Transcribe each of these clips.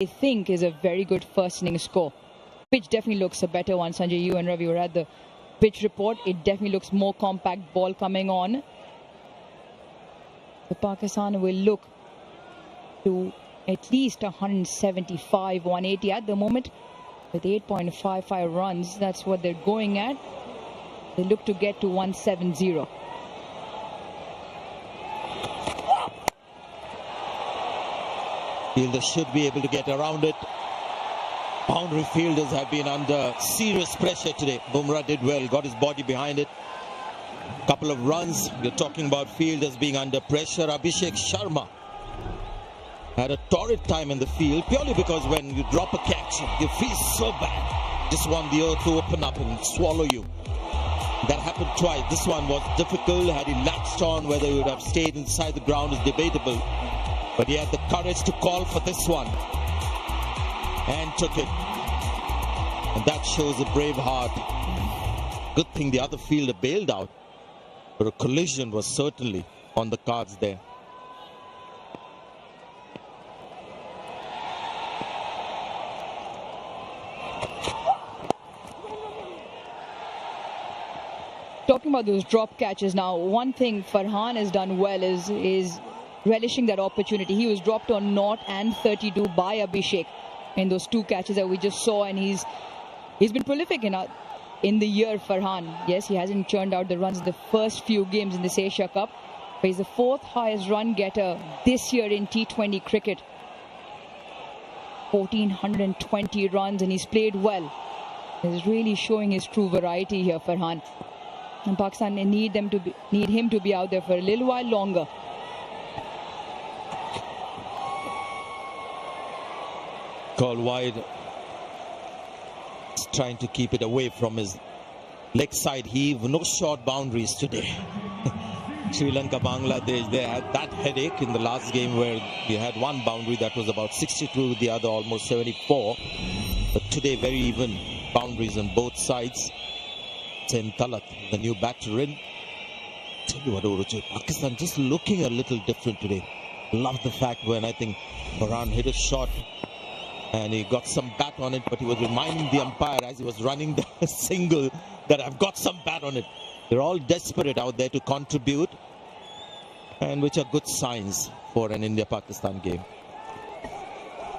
think is a very good first inning score. Pitch definitely looks a better one. Sanjay, you and Ravi were at the pitch report. It definitely looks more compact ball coming on. The Pakistan will look to at least 175, 180 at the moment with 8.55 runs. That's what they're going at. They look to get to 170. Fielders should be able to get around it. Boundary fielders have been under serious pressure today. Bumrah did well, got his body behind it. Couple of runs. We're talking about fielders being under pressure. Abhishek Sharma had a torrid time in the field purely because when you drop a catch, you feel so bad. Just want the earth to open up and swallow you. That happened twice. This one was difficult. Had he latched on, whether he would have stayed inside the ground is debatable. But he had the courage to call for this one and took it. And that shows a brave heart. Good thing the other fielder bailed out. But a collision was certainly on the cards there. Talking about those drop catches now, one thing Farhan has done well is relishing that opportunity. He was dropped on naught and 32 by Abhishek in those two catches that we just saw, and he's been prolific in the year, Farhan. Yes, he hasn't churned out the runs in the first few games in this Asia Cup, but he's the fourth highest run getter this year in T20 cricket. 1,420 runs, and he's played well. He's really showing his true variety here, Farhan. And Pakistan need him to be out there for a little while longer. Call wide. He's trying to keep it away from his leg side heave. No short boundaries today. Sri Lanka, Bangladesh, they had that headache in the last game where they had one boundary that was about 62, the other almost 74. But today very even boundaries on both sides. Hussain Talat, the new batter in. Tell you what, Uruju, Pakistan just looking a little different today. Love the fact when I think Farhan hit a shot and he got some bat on it, but he was reminding the umpire as he was running the single that I've got some bat on it. They're all desperate out there to contribute, and which are good signs for an India-Pakistan game.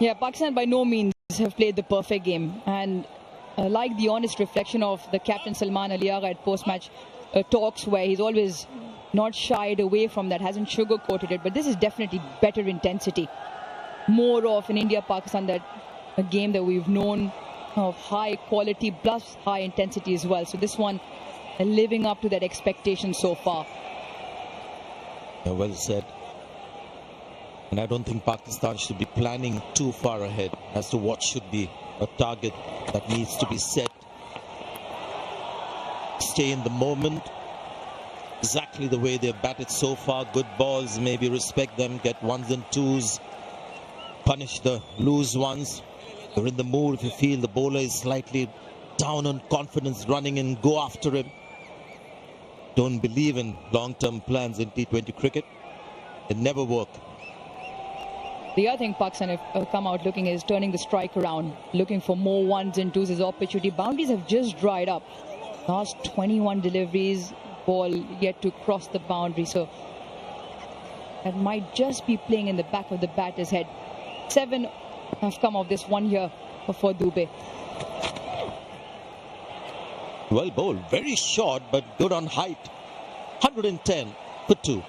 Yeah, Pakistan by no means have played the perfect game, and like the honest reflection of the captain Salman Ali Agha at post-match talks, where he's always not shied away from that, hasn't sugar-coated it, but this is definitely better intensity. More of an India-Pakistan, that a game that we've known of high quality plus high intensity as well. So this one living up to that expectation so far. Yeah, well said. And I don't think Pakistan should be planning too far ahead as to what should be a target that needs to be set. Stay in the moment, exactly the way they've batted so far. Good balls, maybe respect them, get ones and twos, punish the loose ones. You're in the mood if you feel the bowler is slightly down on confidence, running in, go after him. Don't believe in long-term plans in T20 cricket. They never work. The other thing Pakistan have come out looking is turning the strike around, looking for more ones and twos as opportunity. Boundaries have just dried up. Last 21 deliveries, ball yet to cross the boundary. So that might just be playing in the back of the batter's head. 7 have come off this one here for Dube. Well bowled, very short but good on height. 110 for 2.